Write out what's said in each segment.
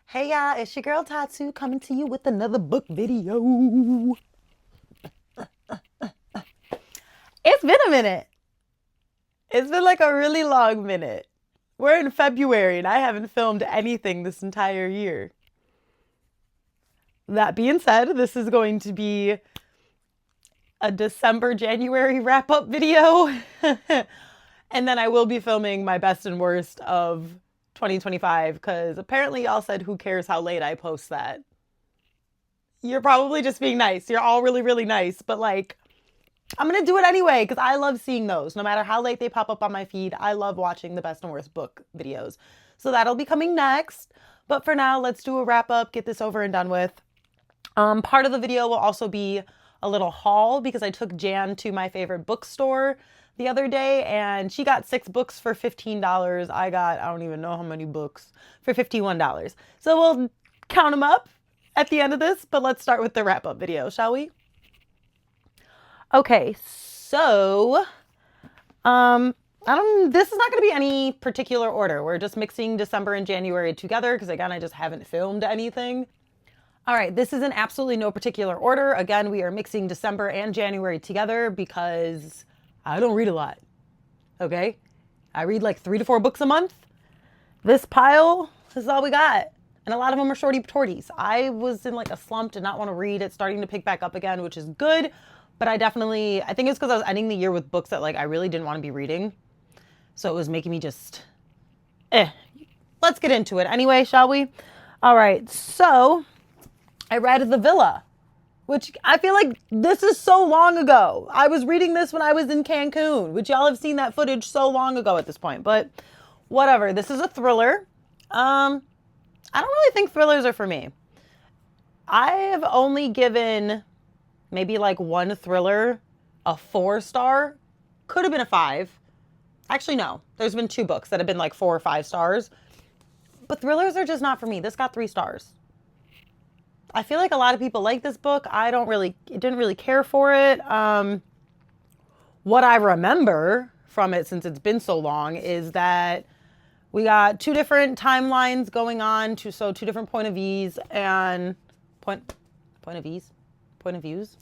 Hey y'all, it's your girl Tatsu coming to you with another book video. It's been a minute. It's been like a really long minute. We're in February and I haven't filmed anything this entire year. That being said, this is going to be a December January wrap up video. And then I will be filming my best and worst of 2025 because apparently y'all said who cares how late I post that. You're probably just being nice. You're all really, really nice. But like, I'm going to do it anyway because I love seeing those. No matter how late they pop up on my feed, I love watching the best and worst book videos. So that'll be coming next. But for now, let's do a wrap up, get this over and done with. Part of the video will also be a little haul because I took Jan to my favorite bookstore the other day and she got 6 books for $15. I got, I don't even know how many books for $51. So we'll count them up at the end of this, but let's start with the wrap up video, shall we? Okay, so this is not going to be any particular order. We're just mixing December and January together because again, I just haven't filmed anything. All right, this is in absolutely no particular order. Again, we are mixing December and January together because I don't read a lot. Okay? I read like 3 to 4 books a month. This pile is all we got. And a lot of them are shorty torties. I was in like a slump, did not want to read. It's starting to pick back up again, which is good. But I think it's because I was ending the year with books that like I really didn't want to be reading. So it was making me just, Let's get into it anyway, shall we? All right, so I read The Villa, which I feel like this is so long ago. I was reading this when I was in Cancun, which y'all have seen that footage so long ago at this point. But whatever, this is a thriller. I don't really think thrillers are for me. I have only given maybe like one thriller a 4-star. Could have been a 5. Actually, no. There's been 2 books that have been like 4 or 5 stars. But thrillers are just not for me. This got 3 stars. I feel like a lot of people like this book. Didn't really care for it. What I remember from it, since it's been so long, is that we got 2 different timelines going on, 2 different point of views and point of views.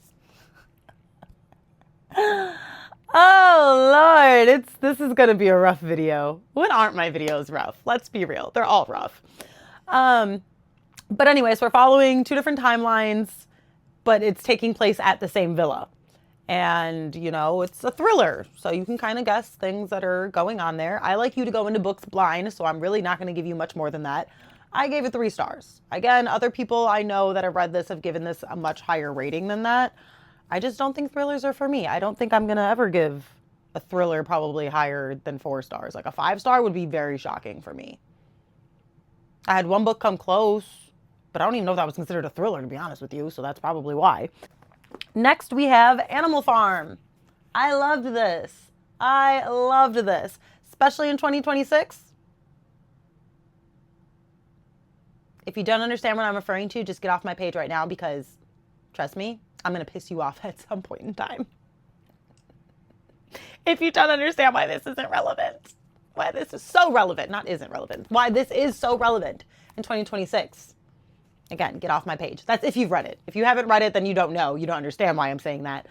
Oh Lord, this is gonna be a rough video. When aren't my videos rough? Let's be real, they're all rough. But anyways, we're following 2 different timelines, but it's taking place at the same villa. And, you know, it's a thriller, so you can kind of guess things that are going on there. I like you to go into books blind, so I'm really not going to give you much more than that. I gave it 3 stars. Again, other people I know that have read this have given this a much higher rating than that. I just don't think thrillers are for me. I don't think I'm going to ever give a thriller probably higher than 4 stars. Like a 5-star would be very shocking for me. I had one book come close, but I don't even know if that was considered a thriller, to be honest with you, so that's probably why. Next, we have Animal Farm. I loved this. Especially in 2026. If you don't understand what I'm referring to, just get off my page right now because, trust me, I'm going to piss you off at some point in time. If you don't understand why this isn't relevant, why this is so relevant, not isn't relevant, why this is so relevant in 2026. Again, get off my page. That's if you've read it. If you haven't read it, then you don't know. You don't understand why I'm saying that.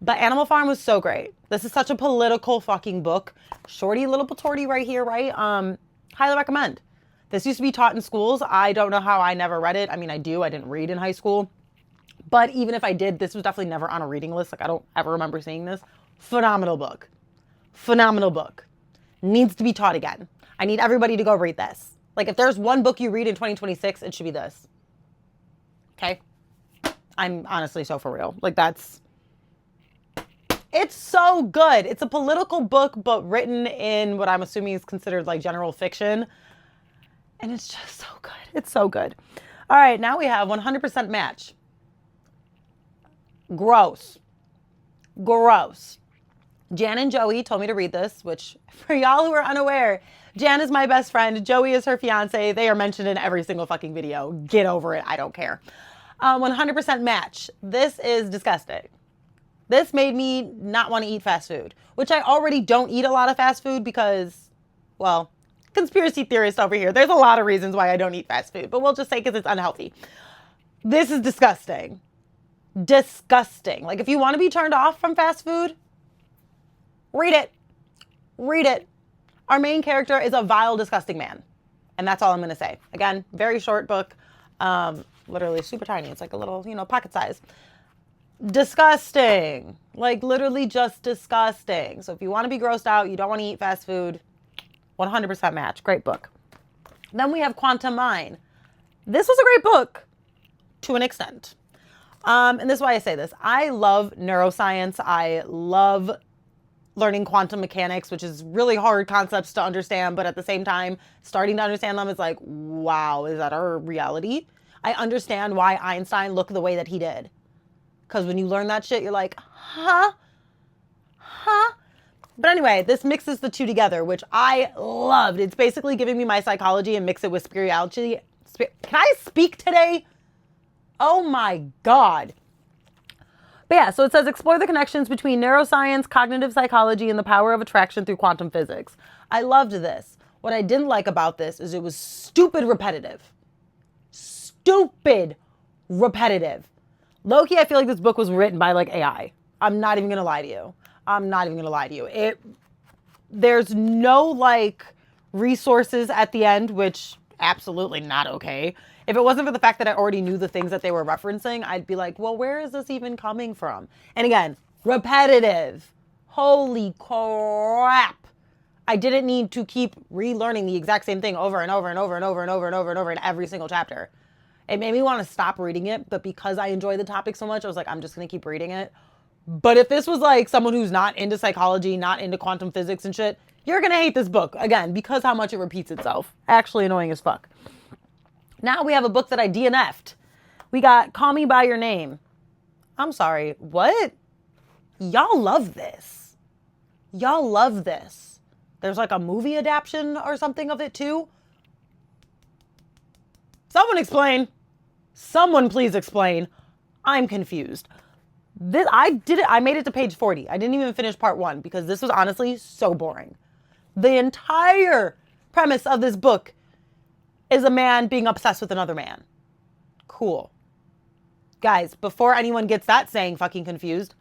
But Animal Farm was so great. This is such a political fucking book. Shorty little patorty right here, right? Highly recommend. This used to be taught in schools. I don't know how I never read it. I mean, I do. I didn't read in high school. But even if I did, this was definitely never on a reading list. Like, I don't ever remember seeing this. Phenomenal book. Phenomenal book. Needs to be taught again. I need everybody to go read this. Like, if there's one book you read in 2026, it should be this. Okay? I'm honestly so for real. Like, it's so good. It's a political book, but written in what I'm assuming is considered like general fiction. And it's just so good. It's so good. All right, now we have 100% Match. Gross. Jan and Joey told me to read this, which for y'all who are unaware, Jan is my best friend. Joey is her fiance. They are mentioned in every single fucking video. Get over it. I don't care. 100% Match. This is disgusting. This made me not want to eat fast food, which I already don't eat a lot of fast food because, well, conspiracy theorist over here. There's a lot of reasons why I don't eat fast food, but we'll just say because it's unhealthy. This is disgusting. Disgusting. Like, if you want to be turned off from fast food, read it. Read it. Our main character is a vile, disgusting man. And that's all I'm going to say. Again, very short book. Literally super tiny. It's like a little, pocket size. Disgusting. Like, literally just disgusting. So if you want to be grossed out, you don't want to eat fast food, 100% match. Great book. Then we have Quantum Mine. This was a great book to an extent. And this is why I say this. I love neuroscience. I love learning quantum mechanics, which is really hard concepts to understand, but at the same time, starting to understand them is like, wow, is that our reality? I understand why Einstein looked the way that he did. Because when you learn that shit, you're like, huh? But anyway, this mixes the two together, which I loved. It's basically giving me my psychology and mix it with spirituality. Can I speak today? Oh my God. But yeah, so it says explore the connections between neuroscience, cognitive psychology, and the power of attraction through quantum physics. I loved this. What I didn't like about this is it was stupid repetitive. Stupid repetitive. Low-key, I feel like this book was written by like AI. I'm not even going to lie to you. There's no like resources at the end, which absolutely not okay. If it wasn't for the fact that I already knew the things that they were referencing, I'd be like, well, where is this even coming from? And again, repetitive. Holy crap. I didn't need to keep relearning the exact same thing over and over and over and over and over and over and over in every single chapter. It made me want to stop reading it, but because I enjoy the topic so much, I was like, I'm just going to keep reading it. But if this was like someone who's not into psychology, not into quantum physics and shit, you're going to hate this book. Again, because how much it repeats itself. Actually annoying as fuck. Now we have a book that I DNF'd. We got Call Me By Your Name. I'm sorry, what? Y'all love this. Y'all love this. There's like a movie adaptation or something of it too. Someone explain. Someone please explain. I'm confused. I made it to page 40. I didn't even finish part 1 because this was honestly so boring. The entire premise of this book is a man being obsessed with another man. Cool. Guys, before anyone gets that saying fucking confused,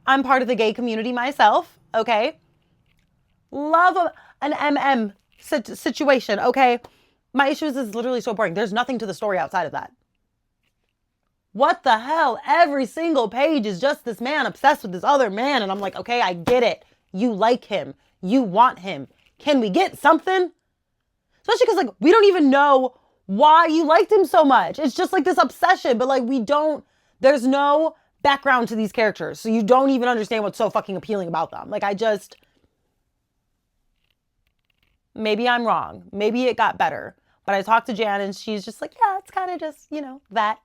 I'm part of the gay community myself, okay? Love an MM situation, okay? My issue is literally so boring. There's nothing to the story outside of that. What the hell? Every single page is just this man obsessed with this other man. And I'm like, okay, I get it. You like him. You want him. Can we get something? Especially because like, we don't even know why you liked him so much. It's just like this obsession, but like there's no background to these characters. So you don't even understand what's so fucking appealing about them. Like maybe I'm wrong. Maybe it got better. But I talked to Jan and she's just like, yeah, it's kind of just, that.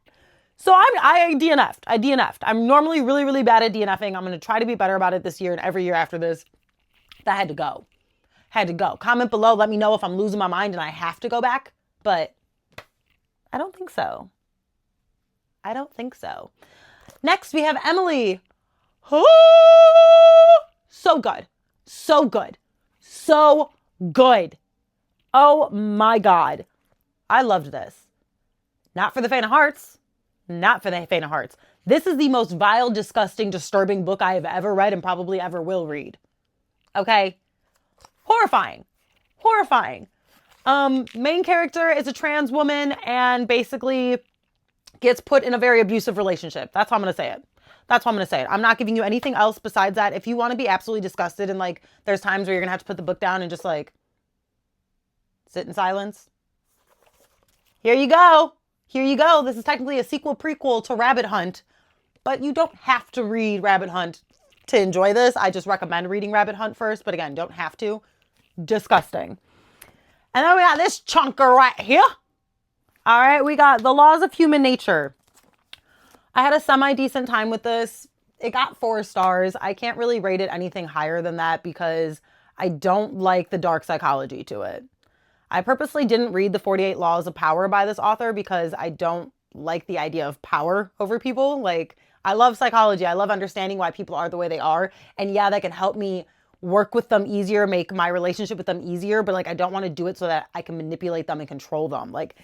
So I DNF'd. I'm normally really, really bad at DNFing. I'm going to try to be better about it this year and every year after this. That had to go. Comment below. Let me know if I'm losing my mind and I have to go back. But I don't think so. Next, we have Emily. Oh, so good. Oh my God. I loved this. Not for the faint of hearts. This is the most vile, disgusting, disturbing book I have ever read and probably ever will read. Okay? Horrifying. Main character is a trans woman and basically gets put in a very abusive relationship. That's how I'm going to say it. I'm not giving you anything else besides that. If you want to be absolutely disgusted and like there's times where you're going to have to put the book down and just like sit in silence. Here you go. This is technically a sequel prequel to Rabbit Hunt, but you don't have to read Rabbit Hunt to enjoy this. I just recommend reading Rabbit Hunt first, but again, don't have to. Disgusting. And then we got this chunker right here. All right, we got The Laws of Human Nature. I had a semi-decent time with this. It got 4 stars. I can't really rate it anything higher than that because I don't like the dark psychology to it. I purposely didn't read the 48 Laws of Power by this author because I don't like the idea of power over people. Like, I love psychology. I love understanding why people are the way they are. And yeah, that can help me work with them easier, make my relationship with them easier, but like I don't want to do it so that I can manipulate them and control them. Like,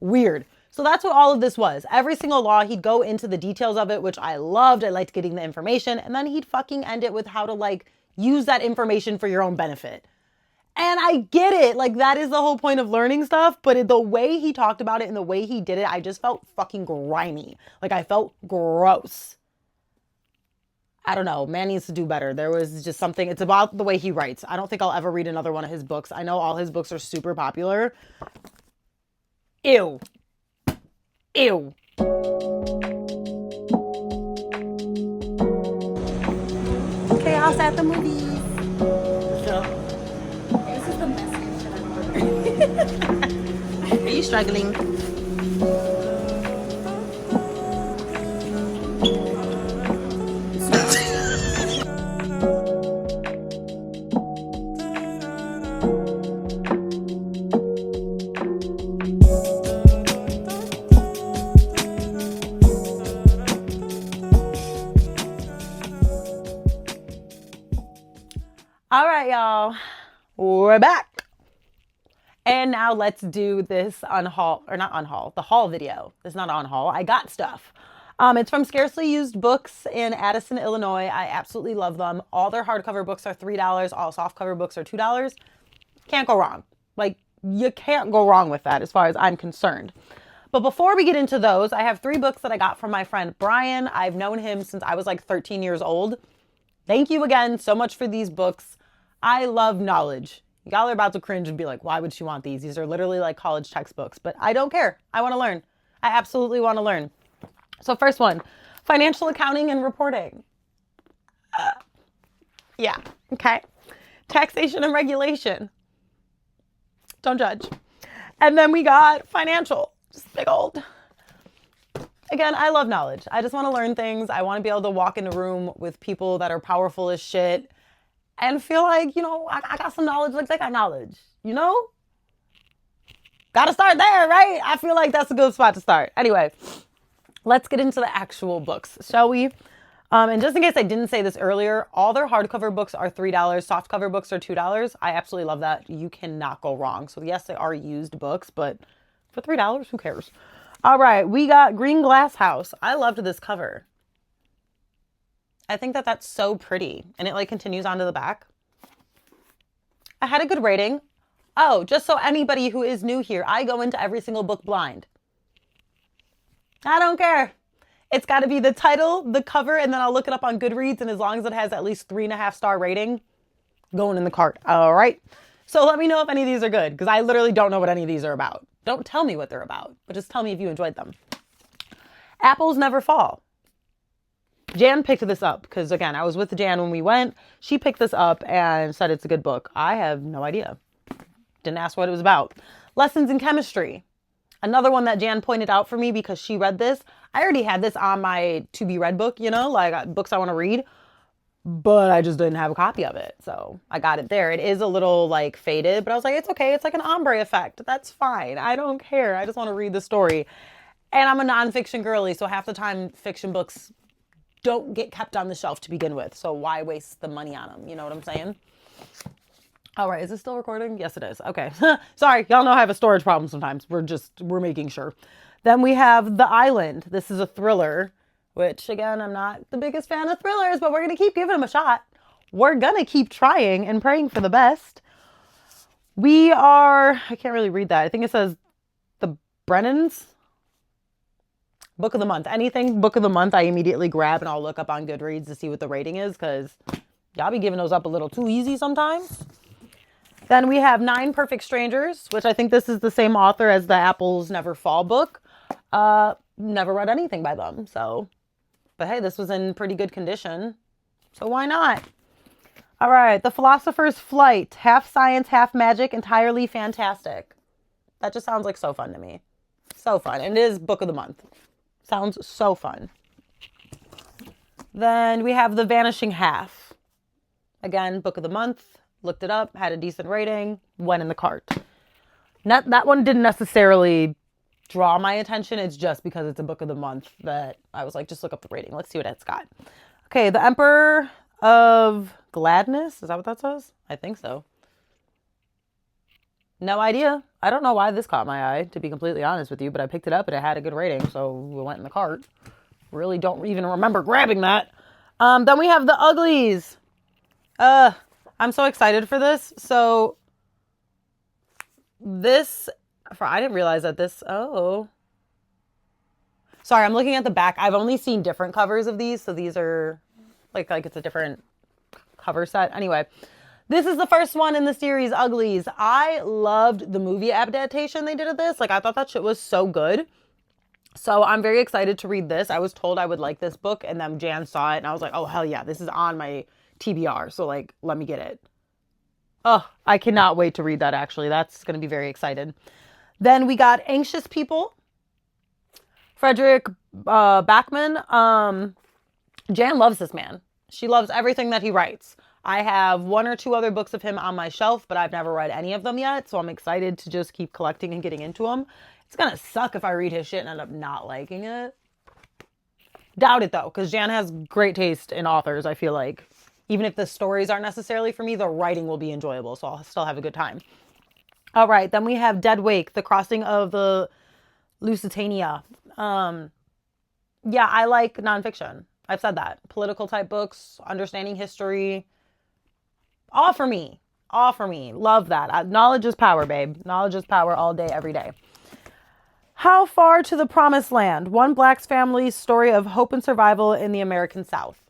weird. So that's what all of this was. Every single law, he'd go into the details of it, which I loved. I liked getting the information. And then he'd fucking end it with how to like use that information for your own benefit. And I get it. Like, that is the whole point of learning stuff. But the way he talked about it and the way he did it, I just felt fucking grimy. Like, I felt gross. I don't know. Man needs to do better. There was just something. It's about the way he writes. I don't think I'll ever read another one of his books. I know all his books are super popular. Ew. Ew. Chaos at the movies. This is the message that I'm Are you struggling? All right, y'all. We're back. And now let's do this unhaul, or not unhaul, the haul video. It's not on haul. I got stuff. It's from Scarcely Used Books in Addison, Illinois. I absolutely love them. All their hardcover books are $3. All softcover books are $2. Can't go wrong. Like, you can't go wrong with that as far as I'm concerned. But before we get into those, I have 3 books that I got from my friend Brian. I've known him since I was like 13 years old. Thank you again so much for these books. I love knowledge. Y'all are about to cringe and be like, why would she want these? These are literally like college textbooks, but I don't care. I want to learn. I absolutely want to learn. So first one, financial accounting and reporting. Yeah, okay. Taxation and regulation. Don't judge. And then we got financial, just big old. Again, I love knowledge. I just want to learn things. I want to be able to walk in a room with people that are powerful as shit and feel like, you know, I got some knowledge, like they got knowledge, you know? Gotta start there, right? I feel like that's a good spot to start. Anyway, let's get into the actual books, shall we? And just in case I didn't say this earlier, all their hardcover books are $3. Softcover books are $2. I absolutely love that. You cannot go wrong. So yes, they are used books, but for $3, who cares? All right, we got Green Glass House. I loved this cover. I think that that's so pretty. And it like continues onto the back. I had a good rating. Oh, just so anybody who is new here, I go into every single book blind. I don't care. It's got to be the title, the cover, and then I'll look it up on Goodreads. And as long as it has at least 3.5-star rating, going in the cart. All right. So let me know if any of these are good, because I literally don't know what any of these are about. Don't tell me what they're about, but just tell me if you enjoyed them. Apples Never Fall. Jan picked this up because, again, I was with Jan when we went. She picked this up and said it's a good book. I have no idea. Didn't ask what it was about. Lessons in Chemistry. Another one that Jan pointed out for me because she read this. I already had this on my to be read book, you know, like books I want to read, but I just didn't have a copy of it. So I got it there. It is a little like faded, but I was like, it's okay. It's like an ombre effect. That's fine. I don't care. I just want to read the story. And I'm a nonfiction girly, so half the time fiction books don't get kept on the shelf to begin with. So why waste the money on them? You know what I'm saying? All right. Is this still recording? Yes, it is. Okay. Sorry. Y'all know I have a storage problem sometimes. We're making sure. Then we have The Island. This is a thriller, which again, I'm not the biggest fan of thrillers, but we're going to keep giving them a shot. We're going to keep trying and praying for the best. I can't really read that. I think it says The Brennans. Book of the month. Anything book of the month, I immediately grab and I'll look up on Goodreads to see what the rating is because y'all be giving those up a little too easy sometimes. Then we have 9 Perfect Strangers, which I think this is the same author as the Apples Never Fall book. Never read anything by them, so. But hey, this was in pretty good condition, so why not? All right, The Philosopher's Flight. Half science, half magic, entirely fantastic. That just sounds like so fun to me. So fun. And it is book of the month. Sounds so fun. Then we have The Vanishing Half. Again, book of the month. Looked it up, had a decent rating, went in the cart. That one didn't necessarily draw my attention. It's just because it's a book of the month that I was like, just look up the rating. Let's see what it's got. Okay, The Emperor of Gladness. Is that what that says? I think so. No idea. I don't know why this caught my eye, to be completely honest with you, but I picked it up and it had a good rating, so we went in the cart. Really don't even remember grabbing that. Then we have The Uglies. I'm so excited for this. So I didn't realize that sorry, I'm looking at the back. I've only seen different covers of these, so these are like it's a different cover set. Anyway, this is the first one in the series, Uglies. I loved the movie adaptation they did of this. Like, I thought that shit was so good. So I'm very excited to read this. I was told I would like this book, and then Jan saw it, and I was like, oh, hell yeah, this is on my TBR. So, like, let me get it. Oh, I cannot wait to read that, actually. That's going to be very excited. Then we got Anxious People. Frederick Backman. Jan loves this man. She loves everything that he writes. I have 1 or 2 other books of him on my shelf, but I've never read any of them yet, so I'm excited to just keep collecting and getting into them. It's gonna suck if I read his shit and end up not liking it. Doubt it, though, because Jan has great taste in authors, I feel like. Even if the stories aren't necessarily for me, the writing will be enjoyable, so I'll still have a good time. All right, then we have Dead Wake, The Crossing of the Lusitania. Yeah, I like nonfiction. I've said that. Political type books, understanding history. All for me. All for me. Love that. Knowledge is power, babe. Knowledge is power all day, every day. How Far to the Promised Land? One Black family's story of hope and survival in the American South.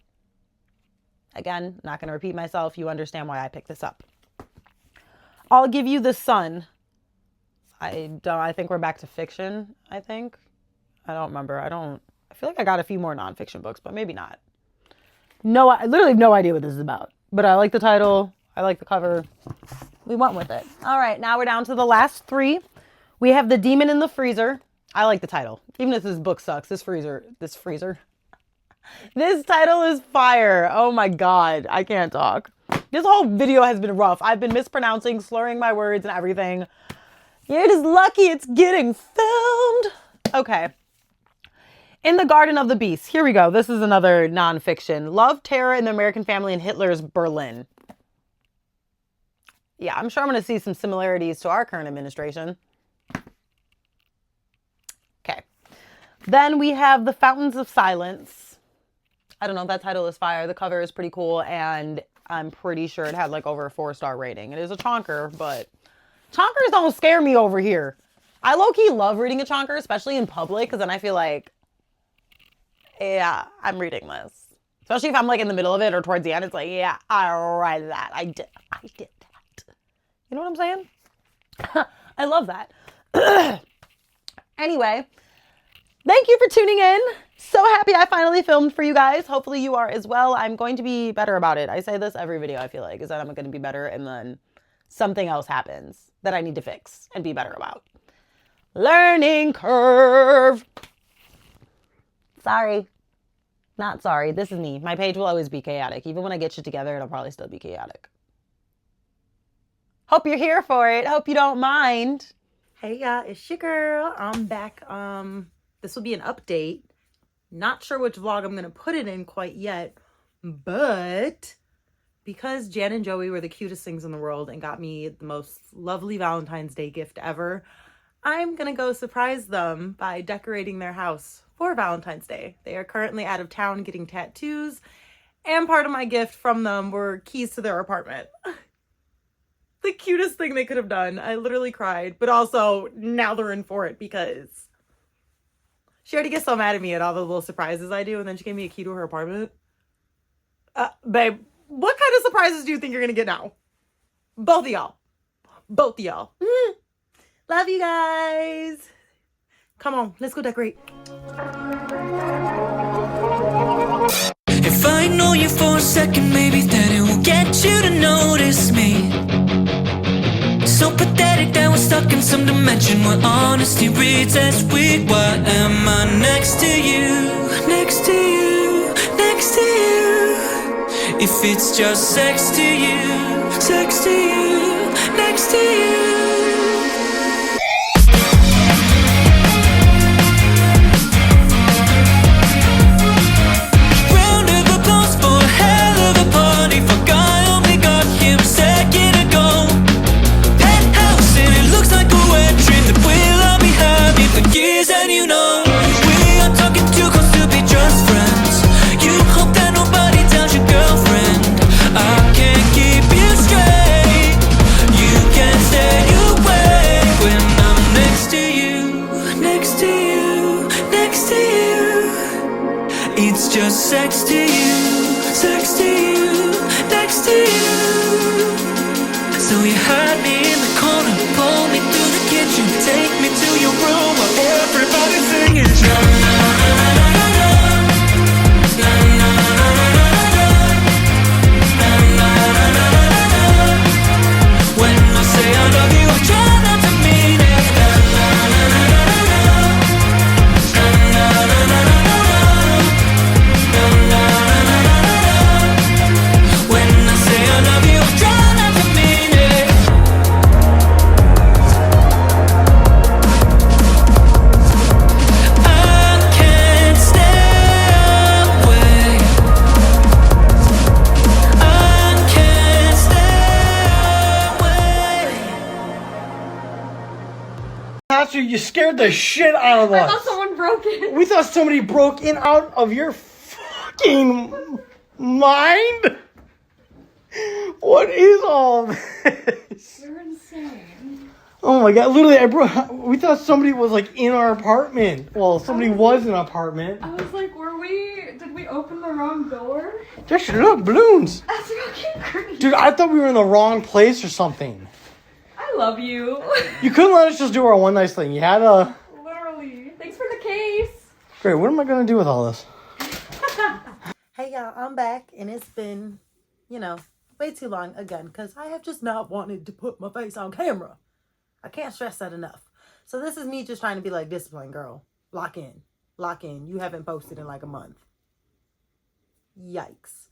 Again, not going to repeat myself. You understand why I picked this up. I'll Give You the Sun. I think we're back to fiction, I think. I don't remember. I feel like I got a few more nonfiction books, but maybe not. No, I literally have no idea what this is about. But I like the title. I like the cover. We went with it. All right, now we're down to the last 3. We have The Demon in the Freezer. I like the title. Even if this book sucks, this title is fire. Oh my God, I can't talk. This whole video has been rough. I've been mispronouncing, slurring my words and everything. You're just lucky it's getting filmed. Okay. In the Garden of the Beast. Here we go. This is another nonfiction. Love, Terror in the American Family in Hitler's Berlin. Yeah, I'm sure I'm going to see some similarities to our current administration. Okay. Then we have The Fountains of Silence. I don't know if that title is fire. The cover is pretty cool, and I'm pretty sure it had like over a 4-star rating. It is a chonker, but chonkers don't scare me over here. I low-key love reading a chonker, especially in public, because then I feel like, yeah, I'm reading this. Especially if I'm like in the middle of it or towards the end, it's like, yeah, I read that. I did that. You know what I'm saying? I love that. Anyway, thank you for tuning in. So happy I finally filmed for you guys. Hopefully you are as well. I'm going to be better about it. I say this every video, I feel like, is that I'm going to be better, and then something else happens that I need to fix and be better about. Learning curve. Sorry. Not sorry. This is me. My page will always be chaotic. Even when I get shit together, it'll probably still be chaotic. Hope you're here for it. Hope you don't mind. Hey, y'all. It's your girl. I'm back. This will be an update. Not sure which vlog I'm going to put it in quite yet. But because Jan and Joey were the cutest things in the world and got me the most lovely Valentine's Day gift ever, I'm going to go surprise them by decorating their house for Valentine's Day. They are currently out of town getting tattoos, and part of my gift from them were keys to their apartment. The cutest thing they could have done. I literally cried, but also now they're in for it because she already gets so mad at me at all the little surprises I do, and then she gave me a key to her apartment. Babe, what kind of surprises do you think you're gonna get now? Both of y'all. Both of y'all. Love you guys. Come on, let's go decorate. If I know you for a second, maybe then it will get you to notice me. So pathetic that we're stuck in some dimension where honesty reads as weak. Why am I next to you, next to you, next to you? If it's just sex to you, sex to you, next to you. Round of applause for a hell of a party. just sex to you, next to you. So you hide me in the corner, pull me through the kitchen, take me to your room while everybody's singing. Na, na, na, na, na, na. Na, na, na, na, na, na. Na, na, na, na, na, na. When I say I love you, I try not to mean it. Na, na, na, na, na, na. Na, na, na, na, na, na. Na, na, na, na, na, na. When I say I love you, I try not to mean it. I can't stay away. I can't stay away. Pastor, you scared the shit out of I us. thought someone broke it. We thought somebody broke in out of your fucking mind. What is all this? You're insane. Oh my god! Literally, we thought somebody was like in our apartment. Well, somebody was in our apartment. I was like, did we open the wrong door? Just look, balloons, That's fucking creepy. dude. I thought we were in the wrong place or something. I love you. You couldn't let us just do our one nice thing. You had to. Literally. Thanks for the case. Great. What am I gonna do with all this? Hey y'all, I'm back and it's been, way too long again because I have just not wanted to put my face on camera. I can't stress that enough. So this is me just trying to be like, discipline, girl. Lock in. You haven't posted in like a month. Yikes.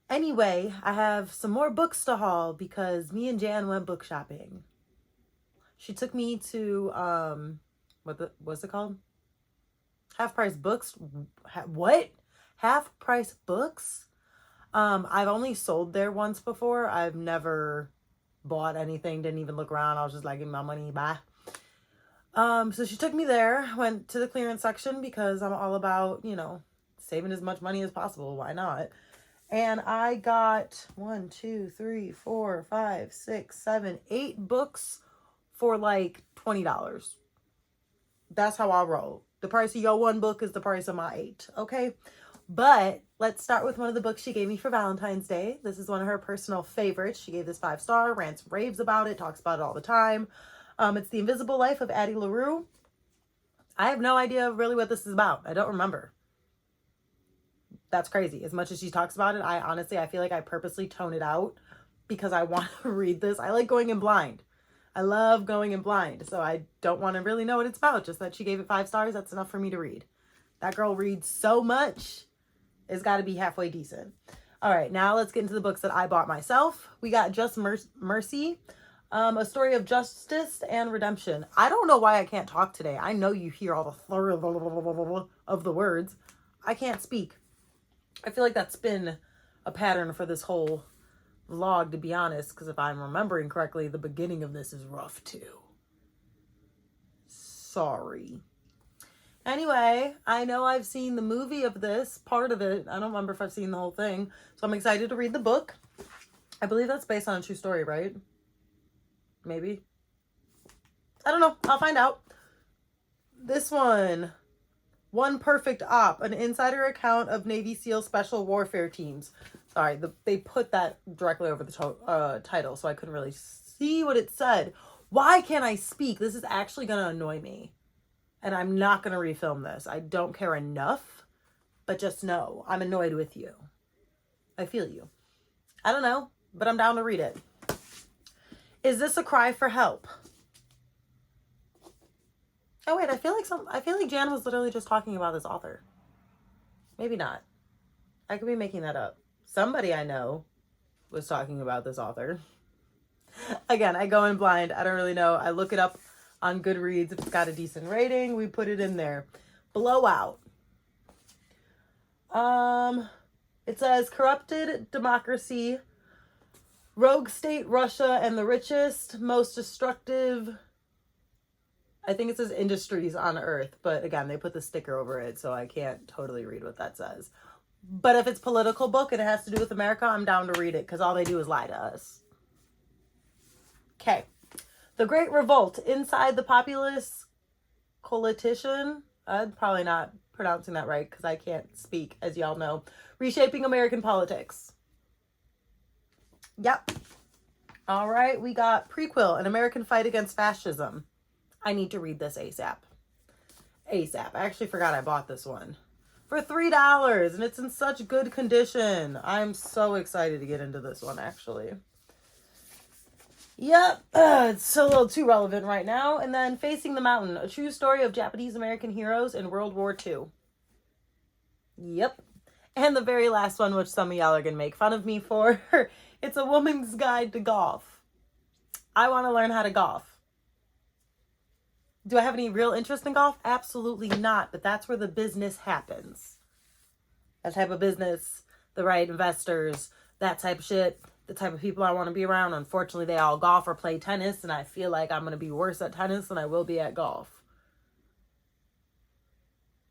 Anyway, I have some more books to haul because me and Jan went book shopping. She took me to, what's it called? Half Price Books. What? Half Price Books? I've only sold there once before. I've never bought anything, didn't even look around. I was just like, give me my money, bye. So she took me there, went to the clearance section because I'm all about, saving as much money as possible. Why not? And I got 8 books for like $20. That's how I roll. The price of your one book is the price of my 8. Okay. But let's start with one of the books she gave me for Valentine's Day. This is one of her personal favorites. She gave this 5-star, rants, raves about it, talks about it all the time. It's The Invisible Life of Addie LaRue. I have no idea really what this is about. I don't remember. That's crazy. As much as she talks about it, I feel like I purposely tone it out because I want to read this. I like going in blind. I love going in blind. So I don't want to really know what it's about. Just that she gave it 5 stars. That's enough for me to read. That girl reads so much. It's got to be halfway decent. All right, now let's get into the books that I bought myself. We got Just Mercy, a story of justice and redemption. I don't know why I can't talk today. I know you hear all the flurry of the words. I can't speak. I feel like that's been a pattern for this whole vlog, to be honest, because if I'm remembering correctly, the beginning of this is rough too. Sorry. Anyway, I know I've seen the movie of this, part of it. I don't remember if I've seen the whole thing. So I'm excited to read the book. I believe that's based on a true story, right? Maybe. I don't know. I'll find out. This one. One Perfect Op, an insider account of Navy SEAL Special Warfare Teams. Sorry, they put that directly over the title, so I couldn't really see what it said. Why can't I speak? This is actually going to annoy me. And I'm not going to refilm this. I don't care enough, but just know I'm annoyed with you. I feel you. I don't know, but I'm down to read it. Is this a cry for help? Oh wait, I feel like Jan was literally just talking about this author. Maybe not. I could be making that up. Somebody I know was talking about this author. Again, I go in blind. I don't really know. I look it up on Goodreads. If it's got a decent rating, we put it in there. Blowout. It says corrupted democracy, rogue state Russia, and the richest, most destructive, I think it says industries on Earth, but again, they put the sticker over it, so I can't totally read what that says. But if it's a political book and it has to do with America, I'm down to read it because all they do is lie to us. Okay. The Great Revolt, inside the populist coalition. I'd probably not pronouncing that right because I can't speak, as y'all know. Reshaping American Politics. Yep. All right, we got prequel, An American Fight Against Fascism. I need to read this ASAP. ASAP. I actually forgot I bought this one for $3 and it's in such good condition. I'm so excited to get into this one, actually. Yep, it's a little too relevant right now. And then Facing the Mountain, a true story of Japanese American heroes in World War II. Yep. And the very last one, which some of y'all are going to make fun of me for, it's A Woman's Guide to Golf. I want to learn how to golf. Do I have any real interest in golf? Absolutely not, but that's where the business happens. That type of business, the right investors, that type of shit, the type of people I want to be around. Unfortunately, they all golf or play tennis, and I feel like I'm going to be worse at tennis than I will be at golf.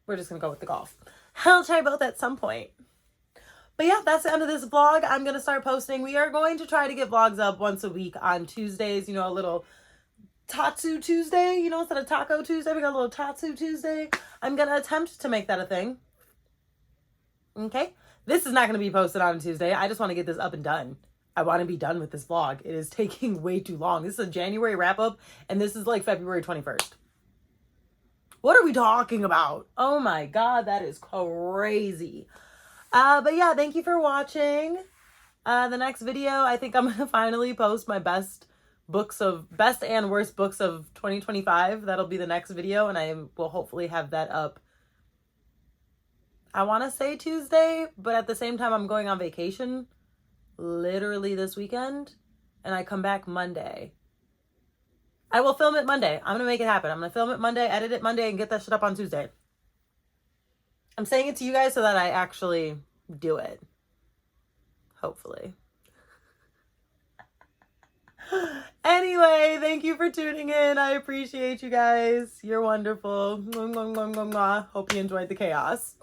We're just going to go with the golf. I'll try both at some point. But yeah, that's the end of this vlog. I'm going to start posting. We are going to try to get vlogs up once a week on Tuesdays, you know, a little Tatsu Tuesday, you know, instead of Taco Tuesday, we got a little Tatsu Tuesday. I'm going to attempt to make that a thing. Okay? This is not going to be posted on Tuesday. I just want to get this up and done. I want to be done with this vlog. It is taking way too long. This is a January wrap-up, and this is like February 21st. What are we talking about? Oh my God, that is crazy. But yeah, thank you for watching. The next video, I think I'm going to finally post my best and worst books of 2025. That'll be the next video, and I will hopefully have that up. I want to say Tuesday, but at the same time, I'm going on vacation literally this weekend, and I come back Monday. I will film it Monday. I'm going to make it happen. I'm going to film it Monday, edit it Monday, and get that shit up on Tuesday. I'm saying it to you guys so that I actually do it. Hopefully. Anyway, thank you for tuning in. I appreciate you guys. You're wonderful. Hope you enjoyed the chaos.